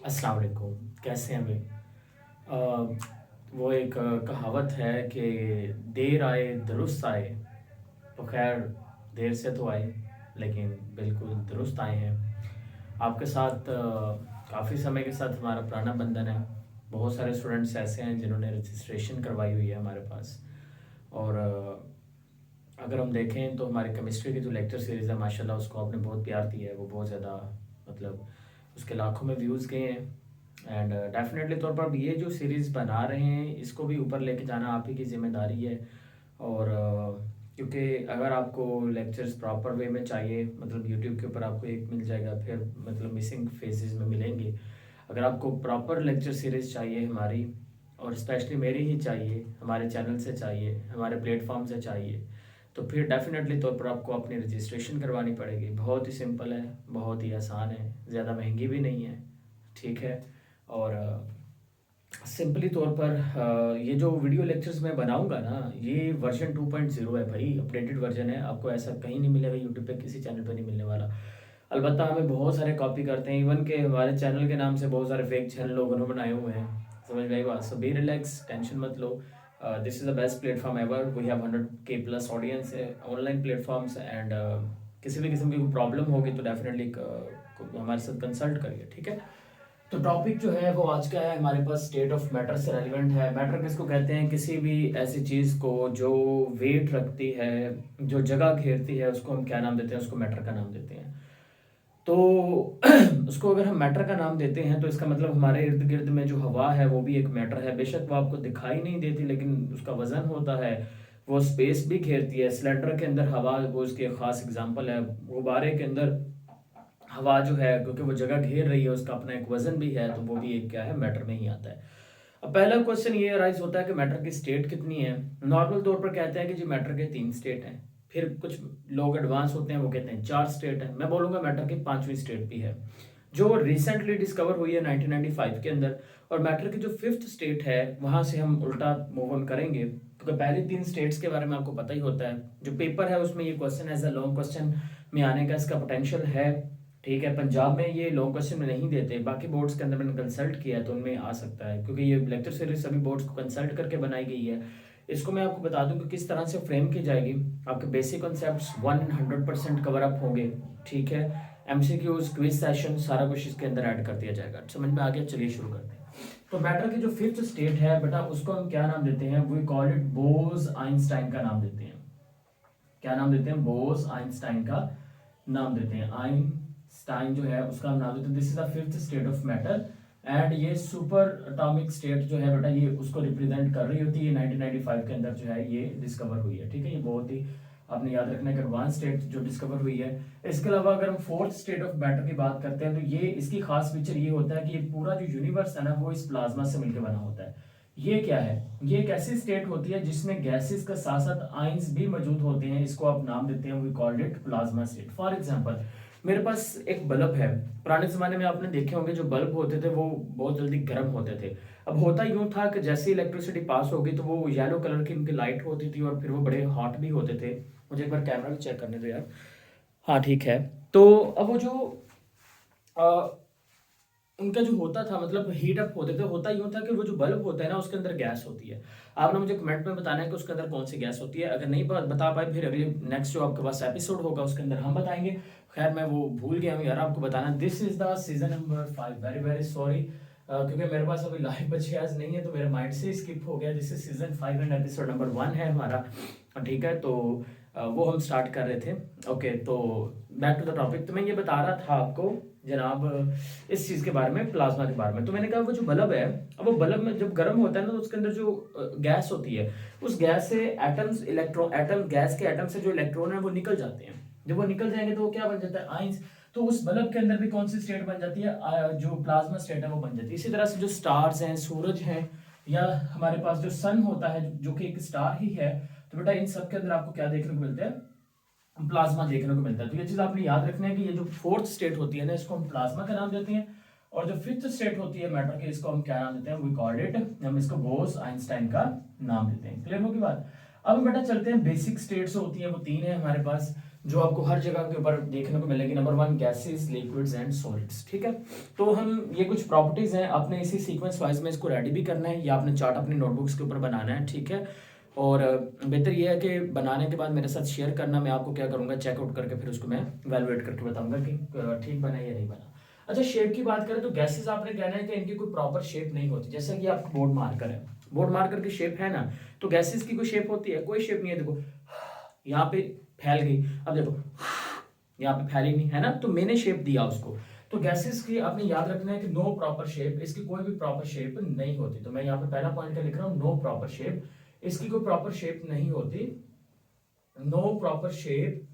अस्सलाम वालेकुम। कैसे हैं भाई? वो एक कहावत है कि देर आए दुरुस्त आए। तो खैर, देर से तो आए लेकिन बिल्कुल दुरुस्त आए हैं। आपके साथ काफ़ी समय के साथ हमारा पुराना बंधन है। बहुत सारे स्टूडेंट्स ऐसे हैं जिन्होंने रजिस्ट्रेशन करवाई हुई है हमारे पास। और अगर हम देखें तो हमारी केमिस्ट्री की जो लेक्चर सीरीज़ है, माशाल्लाह उसको आपने बहुत प्यार दिया है। वो बहुत ज़्यादा, मतलब उसके लाखों में व्यूज़ गए हैं। एंड डेफिनेटली तौर पर अब ये जो सीरीज़ बना रहे हैं इसको भी ऊपर लेके जाना आप ही की जिम्मेदारी है। और क्योंकि अगर आपको लेक्चर्स प्रॉपर वे में चाहिए, मतलब यूट्यूब के ऊपर आपको एक मिल जाएगा, फिर मतलब मिसिंग फेजेस में मिलेंगे। अगर आपको प्रॉपर लेक्चर सीरीज़ चाहिए हमारी, और स्पेशली मेरी ही चाहिए, हमारे चैनल से चाहिए, हमारे प्लेटफॉर्म से चाहिए, तो फिर डेफिनेटली तौर पर आपको अपनी रजिस्ट्रेशन करवानी पड़ेगी। बहुत ही सिंपल है, बहुत ही आसान है, ज़्यादा महंगी भी नहीं है। ठीक है। और सिंपली तौर पर ये जो वीडियो लेक्चर्स मैं बनाऊंगा ना, ये वर्जन 2.0 है भाई, अपडेटेड वर्जन है। आपको ऐसा कहीं नहीं मिलेगा, यूट्यूब पे किसी चैनल पे नहीं मिलने वाला। अलबत्ता हमें बहुत सारे कॉपी करते हैं, इवन के हमारे चैनल के नाम से बहुत सारे फेक चैनल लोगों ने बनाए हुए हैं। समझ में आई बात? सो बी रिलैक्स, टेंशन मत लो। This is the best platform ever. We have 100K plus audience है ऑनलाइन प्लेटफॉर्म्स। एंड किसी भी किस्म की कोई प्रॉब्लम होगी तो डेफिनेटली हमारे साथ कंसल्ट करिए। ठीक है। तो टॉपिक जो है वो आज का है हमारे पास, स्टेट ऑफ मैटर से रेलिवेंट है। मैटर किसको कहते हैं? किसी भी ऐसी चीज़ को जो वेट रखती है, जो जगह घेरती है, उसको हम क्या नाम देते हैं? उसको मैटर का नाम देते हैं। तो उसको अगर हम मैटर का नाम देते हैं तो इसका मतलब हमारे इर्द गिर्द में जो हवा है वो भी एक मैटर है। बेशक वो आपको दिखाई नहीं देती लेकिन उसका वजन होता है। वो स्पेस भी घेरती है। सिलेंडर के अंदर हवा, वो उसकी एक खास एग्जांपल है। गुब्बारे के अंदर हवा जो है, क्योंकि वो जगह घेर रही है, उसका अपना एक वजन भी है, तो वो भी एक क्या है, मैटर में ही आता है। अब पहला क्वेश्चन ये अराइज होता है कि मैटर की स्टेट कितनी है। नॉर्मल तौर पर कहते हैं कि जी मैटर के 3 स्टेट हैं। फिर कुछ लोग एडवांस होते हैं, वो कहते हैं 4 स्टेट है। मैं बोलूंगा मैटर की 5वीं स्टेट भी है, जो रिसेंटली डिस्कवर हुई है 1995 के अंदर। और मैटर की जो 5th स्टेट है, वहां से हम उल्टा मूव ऑन करेंगे, क्योंकि पहले 3 स्टेट्स के बारे में आपको पता ही होता है। जो पेपर है उसमें ये question as a long question में आने का इसका पोटेंशियल है। ठीक है। पंजाब में ये लॉन्ग क्वेश्चन में नहीं देते, बाकी बोर्ड्स के अंदर मैंने कंसल्ट किया है तो उनमें आ सकता है, क्योंकि ये लेक्चर सीरीज सभी बोर्ड्स को कंसल्ट करके बनाई गई है। इसको मैं आपको बता दूं कि किस तरह से फ्रेम की जाएगी। आपके बेसिक कॉन्सेप्ट्स 100% कवर अप होंगे। ठीक है। एमसीक्यूज, क्विज सेशन, सारा कुछ इसके अंदर ऐड कर दिया जाएगा। समझ में आ गया? चलिए शुरू करते हैं। तो मैटर की जो 5th स्टेट है बेटा, उसको हम क्या नाम देते हैं? We call it Bose Einstein का नाम देते हैं। क्या नाम देते हैं? बोस आइंस्टाइन का नाम देते हैं। आइंस्टाइन जो है उसका हम नाम देते हैं। This is the 5th state of matter. And ये सुपर अटोमिक स्टेट जो है बेटा, ये उसको रिप्रेजेंट कर रही होती है। 1995 के अंदर जो है ये डिस्कवर हुई है। ठीक है। ये बहुत ही आपने याद रखना है कि एडवांस स्टेट जो डिस्कवर हुई है। इसके अलावा अगर हम 4th स्टेट ऑफ मैटर की बात करते हैं तो ये इसकी खास फीचर ये होता है कि ये पूरा जो यूनिवर्स है ना, वो इस प्लाज्मा से मिलकर बना होता है। ये क्या है? ये एक ऐसी स्टेट होती है जिसमें गैसेस का साथ साथ आइंस भी मौजूद होते हैं। इसको आप नाम देते हैं, we called it plasma state. For example, मेरे पास एक बल्ब है। पुराने जमाने में आपने देखे होंगे जो बल्ब होते थे वो बहुत जल्दी गर्म होते थे। अब होता यूं था कि जैसे इलेक्ट्रिसिटी पास होगी तो वो येलो कलर की उनकी लाइट होती थी और फिर वो बड़े हॉट भी होते थे। मुझे एक बार कैमरा भी चेक करने दो यार। हाँ ठीक है। तो अब वो जो उनका जो होता था, मतलब हीट अप होते थे, होता यूं था कि वो जो बल्ब होता है ना, उसके अंदर गैस होती है। आपने मुझे कमेंट में बताना है कि उसके अंदर कौन सी गैस होती है। अगर नहीं बता पाए, फिर अगले नेक्स्ट जो आपके पास एपिसोड होगा उसके अंदर हम बताएंगे। खैर मैं वो भूल गया हूँ यार आपको बताना। This is the season number 5। Very very sorry, क्योंकि मेरे पास अभी लाइव बच्चे आज नहीं है तो मेरे माइंड से स्किप हो गया। This is season 5 and episode number 1 है हमारा। ठीक है। तो वो हम स्टार्ट कर रहे थे। ओके, तो बैक टू द टॉपिक। तो मैं ये बता रहा था आपको जनाब इस चीज के बारे में, प्लाज्मा के बारे में। तो मैंने कहा वो जो बल्ब है, अब वो बल्ब में जब गर्म होता है ना तो उसके अंदर जो गैस होती है, उस गैस से एटम्स, इलेक्ट्रॉन, एटम, गैस के एटम से जो इलेक्ट्रॉन है वो निकल जाते हैं। जब वो निकल जाएंगे तो वो क्या बन जाता है? आइंस। तो उस बल्ब के अंदर भी कौन सी स्टेट बन जाती है? जो प्लाज्मा स्टेट है वो बन जाती है। इसी तरह से जो स्टार्स हैं, सूरज हैं, या हमारे पास जो सन होता है जो कि एक स्टार ही है, तो बेटा इन सब के अंदर आपको क्या देखने को मिलता है? प्लाज्मा देखने को मिलता है। तो ये चीज आपने याद रखना है कि ये जो 4th स्टेट होती है ना, इसको हम प्लाज्मा का नाम देते हैं। और जो 5th स्टेट होती है मैटर की, इसको हम क्या नाम देते हैं? वी कॉल्ड इट, हम इसको बोस आइंस्टाइन का नाम देते हैं। क्लियर होगी बात? अब बेटा चलते हैं, बेसिक स्टेट्स होती है वो 3 है हमारे पास। जो आपको हर जगह के ऊपर देखने को मिलेगी। Number 1 gases, liquids and solids. ठीक है, तो हम ये कुछ प्रॉपर्टीज हैं, आपने इसी सीक्वेंस वाइज में इसको रेडी भी करना है या आपने चार्ट अपनी नोटबुक्स के ऊपर बनाना है। ठीक है, और बेहतर ये है कि बनाने के बाद मेरे साथ शेयर करना, मैं आपको क्या करूँगा चेकआउट करके फिर उसको मैं वैल्यूएट करके बताऊंगा कि ठीक बना या नहीं बना। अच्छा, शेप की बात करें तो गैसेस आपने कहना है कि इनकी कोई प्रॉपर शेप नहीं होती। जैसा कि आप बोर्ड मार्कर है, बोर्ड मार्कर की शेप है ना, तो गैसेस की कोई शेप होती है? कोई शेप नहीं है। देखो यहाँ पे फैल गई, अब देखो यहाँ पे फैली नहीं है ना, तो मैंने शेप दिया उसको। तो गैसेस की आपने याद रखना है कि नो प्रॉपर शेप, इसकी कोई भी प्रॉपर शेप नहीं होती। तो मैं यहाँ पे पहला पॉइंट क्या लिख रहा हूँ, नो प्रॉपर शेप, इसकी कोई प्रॉपर शेप नहीं होती, no proper shape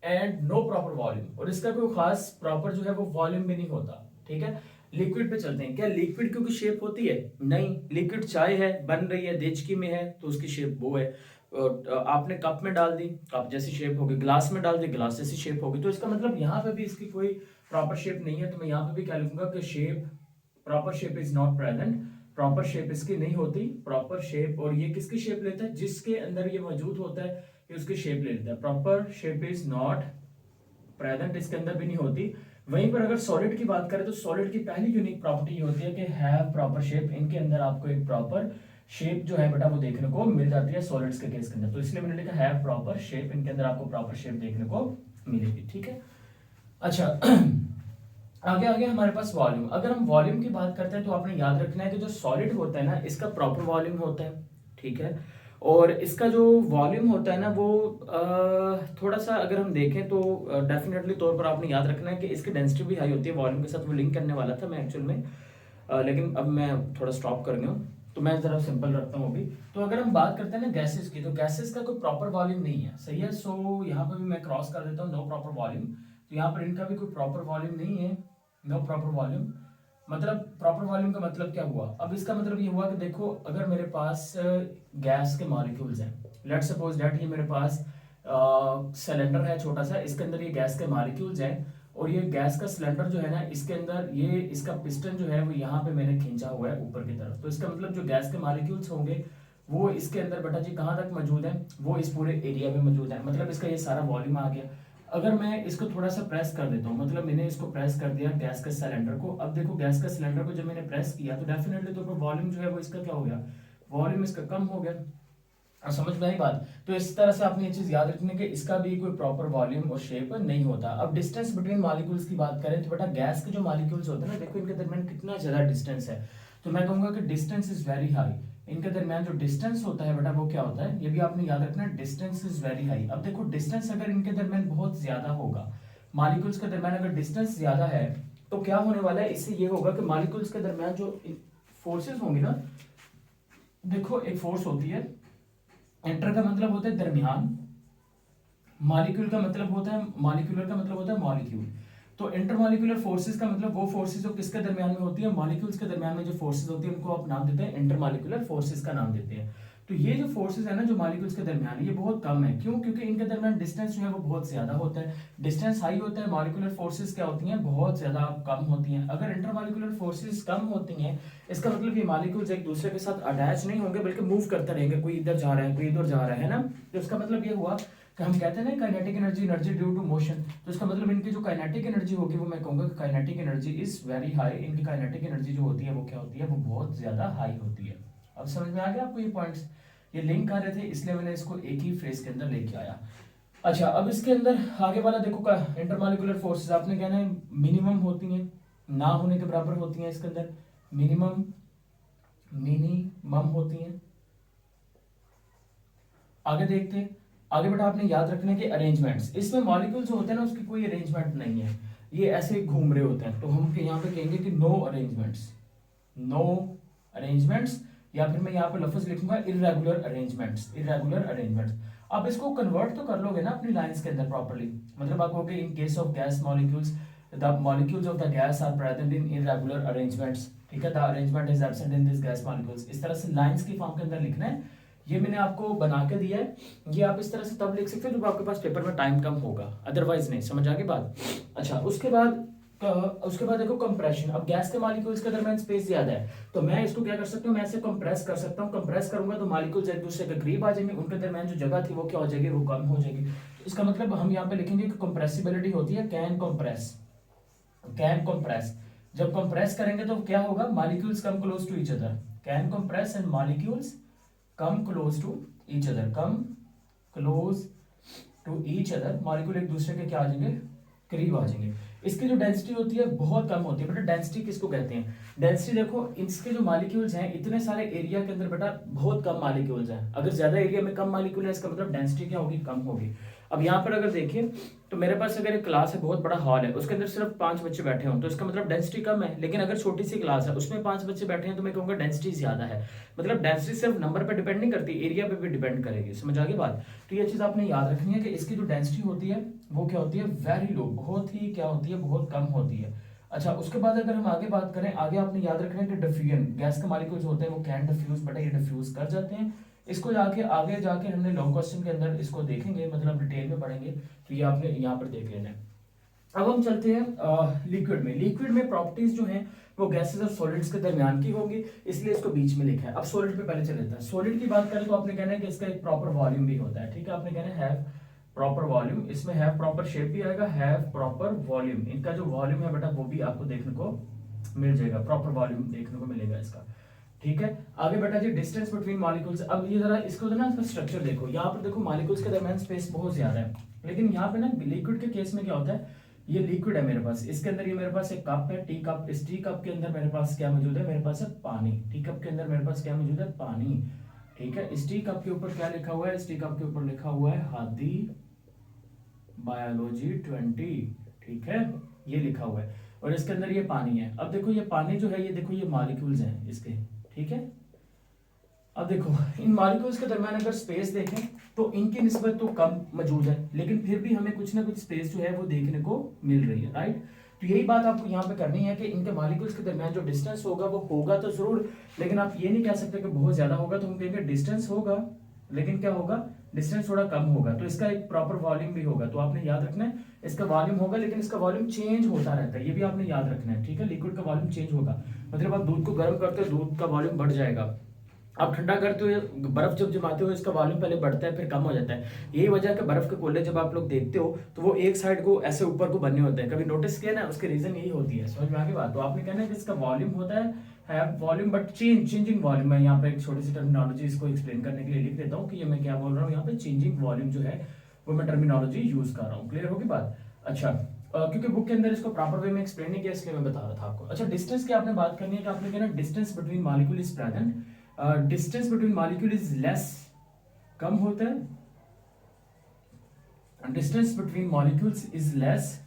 and no proper volume, और इसका कोई खास प्रॉपर जो है वो वॉल्यूम भी नहीं होता। ठीक है, लिक्विड पे चलते हैं। क्या लिक्विड की कोई शेप होती है? नहीं। लिक्विड चाय है, बन रही है, देचकी में है, तो उसकी शेप वो है। आपने कप में डाल दी, कप जैसी शेप होगी, ग्लास में डाल दी, ग्लास जैसी शेप होगी। तो इसका मतलब यहाँ पे भी इसकी कोई प्रॉपर शेप नहीं है। तो मैं यहाँ पे भी क्या लिखूंगा कि shape, proper shape is not present, proper shape इसकी नहीं होती, प्रॉपर शेप। और ये किसकी शेप लेता है? जिसके अंदर ये मौजूद होता है ये उसकी शेप ले लेता है। Proper shape is not present, इसके अंदर भी नहीं होती। वहीं पर अगर सॉलिड की बात करें तो सॉलिड की पहली यूनिक प्रॉपर्टी ये होती है कि हैव प्रॉपर शेप, इनके अंदर आपको एक प्रॉपर शेप जो है बेटा वो देखने को मिल जाती है सॉलिड्स के केस के अंदर। तो इसलिए मैंने लिखा हैव प्रॉपर शेप, इनके अंदर आपको प्रॉपर शेप देखने को मिलेगी। ठीक है, अच्छा आगे आगे हमारे पास वॉल्यूम। अगर हम वॉल्यूम की बात करते हैं तो आपने याद रखना है कि जो सॉलिड होता है ना, इसका प्रॉपर वॉल्यूम होता है। ठीक है, और इसका जो वॉल्यूम होता है ना वो थोड़ा सा अगर हम देखें तो डेफिनेटली तौर पर आपने याद रखना है कि इसकी डेंसिटी भी हाई होती है। वॉल्यूम के साथ वो लिंक करने वाला था मैं एक्चुअल में, लेकिन अब मैं थोड़ा स्टॉप कर गया हूँ, तो मैं जरा सिंपल रखता हूँ अभी। तो अगर हम बात करते हैं ना गैसेस की, तो गैसेस का कोई प्रॉपर वॉल्यूम नहीं है। सही है, सो यहाँ पर भी मैं क्रॉस कर देता हूँ नो प्रॉपर वॉल्यूम। तो यहाँ पर इनका भी कोई प्रॉपर वॉल्यूम नहीं है, नो प्रॉपर वॉल्यूम। मतलब प्रॉपर वॉल्यूम का मतलब क्या हुआ? अब इसका मतलब ये हुआ कि देखो अगर मेरे पास गैस के मॉलिक्यूल्स हैं, लेट्स सपोज दैट ये मेरे पास सिलेंडर है छोटा सा, इसके अंदर ये गैस के मॉलिक्यूल्स हैं, और ये गैस का सिलेंडर जो है ना, इसके अंदर ये इसका पिस्टन जो है वो यहाँ पे मैंने खींचा हुआ है ऊपर की तरफ। तो इसका मतलब जो गैस के मॉलिक्यूल्स होंगे वो इसके अंदर बेटा जी कहाँ तक मौजूद है? वो इस पूरे एरिया में मौजूद है। मतलब इसका ये सारा वॉल्यूम आ गया। अगर मैं इसको थोड़ा सा प्रेस कर देता हूँ, मतलब मैंने इसको प्रेस कर दिया गैस के सिलेंडर को। अब देखो गैस का सिलेंडर को जब मैंने प्रेस किया तो डेफिनेटली तो वॉल्यूम जो है वो इसका क्या हो गया? वॉल्यूम इसका कम हो गया। और समझ में आई बात? तो इस तरह से आपने ये चीज याद रखनी है कि इसका भी कोई प्रॉपर वॉल्यूम और शेप नहीं होता। अब डिस्टेंस बिटवीन मॉलिक्यूल्स की बात करें तो बेटा गैस के जो मॉलिक्यूल्स होते हैं ना, देखो इनके दरमियान कितना ज्यादा डिस्टेंस है। तो मैं कहूंगा कि डिस्टेंस इज वेरी हाई। इनके दरमियान जो डिस्टेंस होता है बेटा वो क्या होता है, ये भी आपने याद रखना है, डिस्टेंस इज वेरी हाई। अब देखो डिस्टेंस अगर इनके दरमियान बहुत ज्यादा होगा, मॉलिक्यूल्स के दरमियान अगर डिस्टेंस ज्यादा है, तो क्या होने वाला है? इससे ये होगा कि मॉलिक्यूल्स के दरमियान जो फोर्सेस होंगी ना, देखो एक फोर्स होती है, एंटर का मतलब होता है दरमियान, मॉलिक्यूल का मतलब होता है, मॉलिक्यूलर का मतलब होता है मॉलिक्यूल। तो इंटरमॉलिक्यूलर फोर्सेस का मतलब वो फोर्सेस जो किसके दरमियान में होती है? मॉलिक्यूल्स के दरमियान में जो फोर्सेस होती है उनको आप नाम देते हैं इंटरमॉलिक्यूलर फोर्सेस का नाम देते हैं। तो ये जो फोर्सेस है ना जो मॉलिक्यूल्स के दरमियान है, ये बहुत कम है। क्यों? क्योंकि इनके दरमियान डिस्टेंस जो है वो बहुत ज्यादा होता है। डिस्टेंस हाई होता है, मॉलिक्यूलर फोर्सेस क्या होती हैं? बहुत ज्यादा कम होती हैं। अगर इंटरमॉलिक्यूलर फोर्सेस कम होती हैं, इसका मतलब ये मॉलिक्यूल्स एक दूसरे के साथ अटैच नहीं होंगे बल्कि मूव करते रहेंगे, कोई इधर जा रहा है कोई इधर जा रहा है ना। तो इसका मतलब ये हुआ कि हम कहते हैं ना kinetic energy, energy due to motion. तो इसका मतलब इनकी जो काइनेटिक एनर्जी होगी वो मैं कहूंगा कि kinetic energy is very high. इनकी काइनेटिक एनर्जी जो होती है वो क्या होती है? वो बहुत ज्यादा हाई होती है। अब समझ में आ गया आपको ये पॉइंट्स? ये लिंक कर रहे थे इसलिए मैंने इसको एक ही फ्रेज के अंदर लेके आया। अच्छा, अब इसके अंदर आगे वाला देखो का इंटरमॉलिक्यूलर फोर्सेस आपने कहना है मिनिमम होती हैं, ना होने के बराबर होती हैं। इसके अंदर मिनिमम मिनिमम होती हैं। आगे देखते हैं। आगे बेटा आपने याद रखने के अरेंजमेंट्स, इसमें मॉलिक्यूल्स होते हैं ना उसकी कोई अरेंजमेंट नहीं है, ये ऐसे घूम रहे होते हैं। तो हम यहाँ पे कहेंगे कि नो अरेंजमेंट्स, नो अरेंजमेंट्स, या फिर मैं यहाँ पे लफ्ज लिखूंगा इरेगुलर अरेंजमेंट्स, इरेगुलर अरेंजमेंट्स। अब इसको कन्वर्ट तो कर लोगे ना अपनी लाइंस के अंदर प्रॉपर्ली, मतलब आप कहोगे in case of gas molecules the molecules of the gas are present in irregular arrangements. ठीक है, the arrangement is absent in this gas molecules. इस तरह से लाइंस की फॉर्म के अंदर लिखना है। ये मैंने आपको बना के दिया है, ये आप इस तरह से तब लिख सकते हो जब आपके पास पेपर में टाइम कम होगा, अदरवाइज नहीं। समझ आ गई बात? अच्छा, उसके बाद उसके बाद देखो कंप्रेशन। अब गैस के मॉलिक्यूल्स के दरमियान स्पेस ज्यादा है, तो मैं इसको क्या कर सकता हूँ, मैं इसे कंप्रेस कर सकता हूँ। कंप्रेस करूंगा तो मॉलिक्यूल्स एक दूसरे के करीब आ जाएंगे, उनके दरमियान जो जगह थी वो क्या हो जाएगी, वो कम हो जाएगी। तो इसका मतलब हम यहाँ पे लिखेंगे कि कंप्रेसिबिलिटी होती है कैन कंप्रेस। कैन कंप्रेस, जब कंप्रेस करेंगे तो क्या होगा, molecules come close to each other. Can compress and molecules come close to each other. Come close to each other, molecule एक दूसरे के क्या आ जाएंगे, करीब आ जाएंगे। इसकी जो डेंसिटी होती है बहुत कम होती है बेटा। डेंसिटी किसको कहते हैं, डेंसिटी देखो इसके जो मॉलिक्यूल्स हैं, इतने सारे एरिया के अंदर बेटा बहुत कम मॉलिक्यूल्स हैं। अगर ज्यादा एरिया में कम मॉलिक्यूल है, इसका मतलब डेंसिटी क्या होगी, कम होगी। अब यहाँ पर अगर देखिए तो मेरे पास अगर एक क्लास है, बहुत बड़ा हॉल है, उसके अंदर सिर्फ 5 बच्चे बैठे हों तो इसका मतलब डेंसिटी कम है। लेकिन अगर छोटी सी क्लास है, उसमें 5 बच्चे बैठे हैं, तो मैं कहूँगा डेंसिटी ज्यादा है। मतलब डेंसिटी सिर्फ नंबर पे डिपेंड नहीं करती, एरिया पे भी डिपेंड करेगी। समझ आ गई बात। तो ये चीज आपने याद रखनी है कि इसकी जो डेंसिटी होती है वो क्या होती है, वेरी लो, बहुत ही क्या होती है, बहुत कम होती है। अच्छा, उसके बाद अगर हम आगे बात करें, आगे आपने याद रखना है कि डिफ्यूजन, गैस के मॉलिक्यूल्स होते हैं वो कैन डिफ्यूज, बट ये डिफ्यूज कर जाते हैं। इसको जाके आगे जाके हमने लॉन्ग क्वेश्चन के अंदर इसको देखेंगे, मतलब डिटेल में पढ़ेंगे, तो ये आपने यहाँ पर देख लेना है। अब हम चलते हैं लिक्विड में। लिक्विड में प्रॉपर्टीज जो हैं वो गैसेस और सॉलिड्स के दरमियान की होंगी, इसलिए इसको बीच में लिखा है। अब सॉलिड पे पहले चले जाते हैं। सॉलिड की बात करें तो आपने कहना है कि इसका एक प्रॉपर वॉल्यूम भी होता है, ठीक है। आपने कहना है हैव प्रॉपर वॉल्यूम, इसमें हैव प्रॉपर शेप भी आएगा, हैव प्रॉपर वॉल्यूम। इनका जो वॉल्यूम है बेटा वो भी आपको देखने को मिल जाएगा, प्रॉपर वॉल्यूम देखने को मिलेगा इसका, ठीक है। आगे बेटा जी डिस्टेंस बिटवीन मॉलिक्यूल्स। अब ये जरा इसको ना इसका स्ट्रक्चर देखो, यहाँ पर देखो मॉलिक्यूल्स के दरमियान स्पेस बहुत ज्यादा है, लेकिन यहाँ पे ना लिक्विड के केस में क्या होता है, ये लिक्विड है मेरे पास, इसके अंदर ये मेरे पास एक कप है, टी कप। इस टी कप के अंदर मेरे पास क्या मौजूद है, मेरे पास है पानी। टी कप के अंदर मेरे पास क्या मौजूद है, पानी, ठीक है। इस टी कप के ऊपर क्या लिखा हुआ है, इस टी कप के ऊपर लिखा हुआ है हादी बायोलॉजी 20, ठीक है, ये लिखा हुआ है। और इसके अंदर ये पानी है। अब देखो ये पानी जो है, ये देखो ये मॉलिक्यूल्स हैं इसके, ठीक है। अब देखो इन मॉलिक्यूल्स के दरमियान अगर स्पेस देखें तो इनकी निस्बत तो कम मौजूद है, लेकिन फिर भी हमें कुछ ना कुछ स्पेस जो है वो देखने को मिल रही है, राइट। तो यही बात आपको यहाँ पे करनी है कि इनके मॉलिक्यूल्स के दरमियान जो डिस्टेंस होगा वो होगा तो जरूर, लेकिन आप ये नहीं कह सकते कि बहुत ज्यादा होगा। तो हम कहेंगे डिस्टेंस होगा, लेकिन क्या होगा, डिस्टेंस थोड़ा कम होगा। तो इसका एक प्रॉपर वॉल्यूम भी होगा, तो आपने याद रखना है इसका वॉल्यूम होगा, लेकिन इसका वॉल्यूम चेंज होता रहता है, ये भी आपने याद रखना है, ठीक है। लिक्विड का वॉल्यूम चेंज होगा, मतलब आप दूध को गर्म करते हो दूध का वॉल्यूम बढ़ जाएगा, आप ठंडा करते हुए बर्फ जब जमाते हो इसका वॉल्यूम पहले बढ़ता है फिर कम हो जाता है। यही वजह है कि बर्फ के गोले जब आप लोग देखते हो तो वो एक साइड को ऐसे ऊपर को बनने होते हैं, कभी नोटिस किया ना, उसके रीजन यही होती है। समझ में आ गई बात। तो आपने कहना है कि इसका वॉल्यूम होता है वॉल्यूम बट चेंजिंग वॉल्यूम। मैं यहाँ पे एक छोटी सी टर्मिनोलॉजी इसको एक्सप्लेन करने के लिए लिख देता हूँ कि ये मैं क्या बोल रहा हूँ, यहाँ पे चेंजिंग वॉल्यूम जो है वो मैं टर्मिनोलॉजी यूज कर रहा हूँ। क्लियर होगी बात। अच्छा, क्योंकि बुक के अंदर इसको प्रॉपर वे में एक्सप्लेन नहीं किया इसलिए मैं बता रहा था आपको। अच्छा, डिस्टेंस की आपने बात करनी है कि आपने कहना distance between molecule is present, distance between molecule is less, कम होता है, distance between molecules is less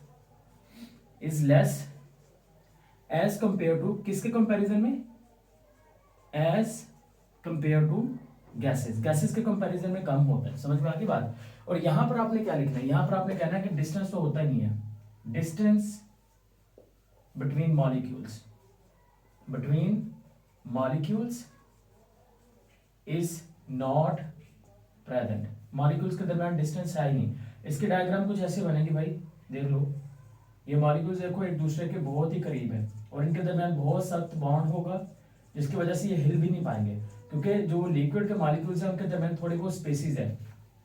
as compare to, किसके कंपैरिजन में, as compare to gases, gases के कंपैरिजन में कम होता है। समझ में आ गई बात। और यहां पर आपने क्या लिखना है, यहां पर आपने कहना है कि डिस्टेंस तो होता ही नहीं है, distance between molecules is not present. Molecules के दरमियान डिस्टेंस है ही नहीं। इसकी डायग्राम कुछ ऐसे बनेगी भाई, देख लो, ये मॉलिक्यूल्स देखो एक दूसरे के बहुत ही करीब है और इनके दरमियान बहुत सख्त बॉन्ड होगा, जिसकी वजह से ये हिल भी नहीं पाएंगे, क्योंकि जो लिक्विड के मॉलिक्यूल्स हैं उनके दरमियान थोड़े बहुत स्पेसिस है,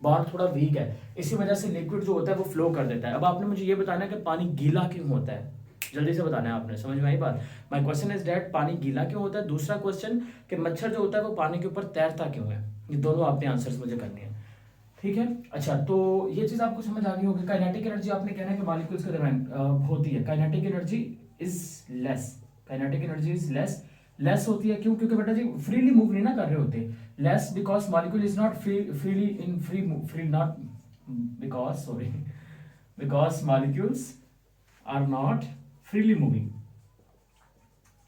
बॉन्ड थोड़ा वीक है, इसी वजह से लिक्विड जो होता है वो फ्लो कर देता है। अब आपने मुझे ये बताना है कि पानी गीला क्यों होता है, जल्दी से बताना है आपने। समझ में आई बात। माय क्वेश्चन इज दैट पानी गीला क्यों होता है। दूसरा क्वेश्चन कि मच्छर जो होता है वो पानी के ऊपर तैरता क्यों है। ये दोनों आपने आंसर्स मुझे करने हैं, ठीक है। अच्छा, तो ये चीज आपको समझ आ गई होगी। काइनेटिक एनर्जी आपने कहना है कि मॉलिक्यूल्स के दरमियान होती है, kinetic energy is less, kinetic energy is less होती है। क्यों, क्योंकि बेटा जी फ्रीली मूव नहीं ना कर रहे होते, less because molecule is not freely in free not because sorry because molecules are not freely moving,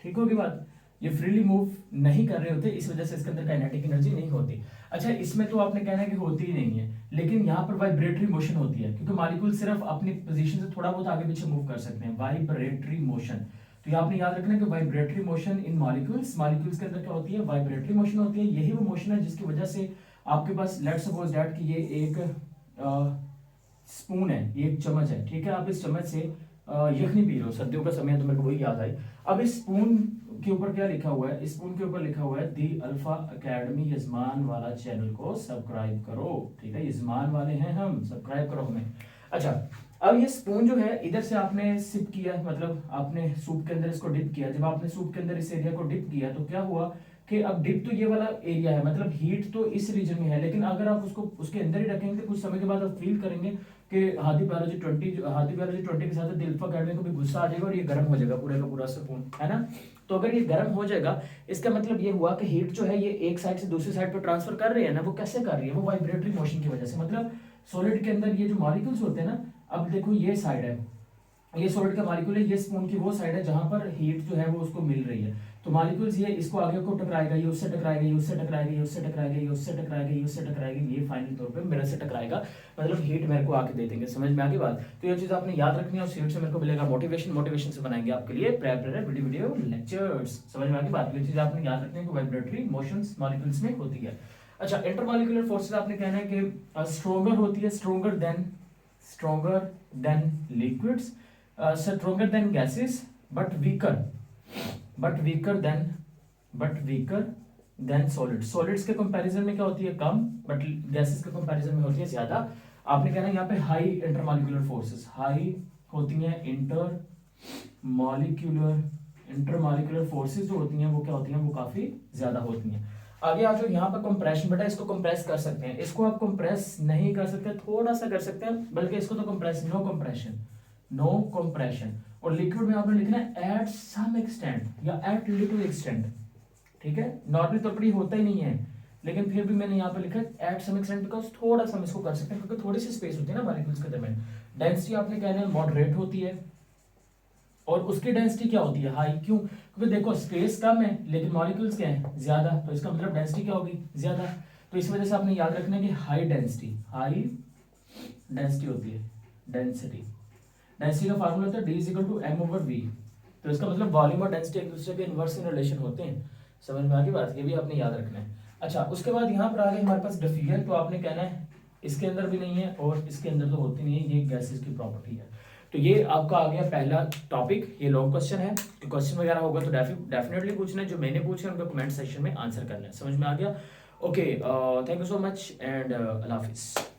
ठीक होगी बात। ये फ्रीली मूव नहीं कर रहे होते, इस वजह से इसके अंदर काइनेटिक एनर्जी नहीं होती। अच्छा, इसमें तो आपने कहना है कि होती ही नहीं है, लेकिन यहाँ पर वाइब्रेटरी मोशन होती है, क्योंकि मॉलिक्यूल सिर्फ अपनी पोजीशन से थोड़ा बहुत आगे पीछे मूव कर सकते हैं, वाइब्रेटरी मोशन। तो ये आपने याद रखना है कि वाइब्रेटरी मोशन इन मॉलिक्यूल्स के अंदर क्या होती है, वाइब्रेटरी मोशन होती है। यही वो मोशन है जिसकी वजह से आपके पास लेट्स सपोज दैट कि ये एक स्पून है, ये एक चम्मच है, ठीक है। आप इस चम्मच से यखनी पी रहे हो, सर्दियों का समय है तो मेरे को वही याद आई। अब इस स्पून के ऊपर क्या लिखा हुआ है, इस स्पून के ऊपर लिखा हुआ है दी अल्फा एकेडमी यजमान वाला चैनल को सब्सक्राइब करो। ठीक है, यजमान वाले हैं हम, सब्सक्राइब करो हमें। अच्छा, अब ये स्पून जो है इधर से आपने सिप किया, मतलब आपने सूप के अंदर इसको डिप किया। जब आपने सूप के अंदर इस एरिया को डिप किया तो क्या हुआ कि अब डिप तो ये वाला एरिया है, मतलब हीट तो इस रीजन में है, लेकिन अगर आप उसको उसके अंदर ही रखेंगे तो कुछ समय के बाद आप फील करेंगे कि हादी बायोलॉजी 20 के साथ दिल्फा अकेडमी को भी गुस्सा आ जाएगा और ये गर्म हो जाएगा पूरे का पूरा स्पून, है ना। तो अगर ये गर्म हो जाएगा, इसका मतलब ये हुआ कि हीट जो है ये एक साइड से दूसरी साइड पर ट्रांसफर कर रही है ना, वो कैसे कर रही है, वो वाइब्रेटरी मोशन की वजह से। मतलब सॉलिड के अंदर ये जो मॉलिक्यूल्स होते हैं ना, अब देखो ये साइड है, ये सॉलिड का मॉलिक्यूल है, ये स्पून की वो साइड है जहां पर हीट जो है वो उसको मिल रही है। तो मॉलिक्यूल्स ये इसको आगे को टकराएगा, ये उससे टकराएगा, ये उससे टकराएगा, ये उससे टकराएगा, ये उससे टकराएगा, ये उससे टकराएगा, ये फाइनल तौर पे मेरे से टकराएगा, मतलब हीट मेरे को आके दे देंगे। समझ में आ गई बात। तो ये चीज आपने याद रखनी है और हीट से मेरे को मिलेगा मोटिवेशन, मोटिवेशन से बनाएंगे आपके लिए प्रेयर वीडियो लेक्चर्स। समझ में आ गई बात। ये चीज आपने याद रखनी है कि वाइब्रेटरी मोशंस मॉलिक्यूल्स में होती है। अच्छा, इंटरमॉलिक्यूलर फोर्सेस आपने कहना है कि स्ट्रॉन्गर होती है, stronger than liquids, stronger than gases but weaker than solids। solids के कंपैरिजन में क्या होती है, कम, बट गैसेस के कंपैरिजन में होती है ज्यादा। आपने कहना है यहाँ पे हाई इंटरमॉलिक्यूलर फोर्सेस, हाई होती हैं इंटरमॉलिक्यूलर फोर्सेस जो होती हैं वो क्या होती हैं, वो काफी ज्यादा होती हैं। आगे आप जो यहाँ पर कंप्रेशन, बेटा इसको कंप्रेस कर सकते हैं, इसको आप कंप्रेस नहीं कर सकते, थोड़ा सा कर सकते हैं, बल्कि इसको तो कंप्रेस, नो कंप्रेशन। और लिक्विड में आपने लिखना है एट सम एक्सटेंट या एट लिटिल एक्सटेंट। ठीक है, नॉर्मली तौर पर होता ही नहीं है, लेकिन फिर भी मैंने यहाँ पे लिखा है एट सम एक्सटेंट, बिकॉज थोड़ा सा हम इसको कर सकते हैं क्योंकि थोड़ी सी स्पेस होती है ना मॉलिक्यूल्स के दरमियान। डेंसिटी आपने कहना है मॉडरेट होती है, और उसकी डेंसिटी क्या होती है, हाई। क्यों? क्योंकि देखो स्पेस कम है लेकिन मॉलिक्यूल्स क्या है, ज्यादा, तो इसका मतलब डेंसिटी क्या होगी, ज्यादा। तो इस वजह से आपने याद रखना है कि हाई डेंसिटी होती है। डेंसिटी का फार्मूला होता है D = m/v। तो इसका मतलब वॉल्यूम और डेंसिटी एक दूसरे के इनवर्स इन रिलेशन होते हैं। समझ में आ गई बात, ये भी आपने याद रखना है। अच्छा, उसके बाद यहाँ पर आगे हमारे पास डिफ्यूजन, तो आपने कहना है इसके अंदर भी नहीं है और इसके अंदर तो होती नहीं है, ये गैसेस की प्रॉपर्टी है। तो ये आपका आ गया पहला टॉपिक। ये लॉन्ग क्वेश्चन है, तो क्वेश्चन वगैरह होगा तो डेफिनेटली पूछना है, जो मैंने पूछे उनका कमेंट सेक्शन में आंसर करना है। समझ में आ गया? Okay, thank you so much and अल्लाह हाफिज़।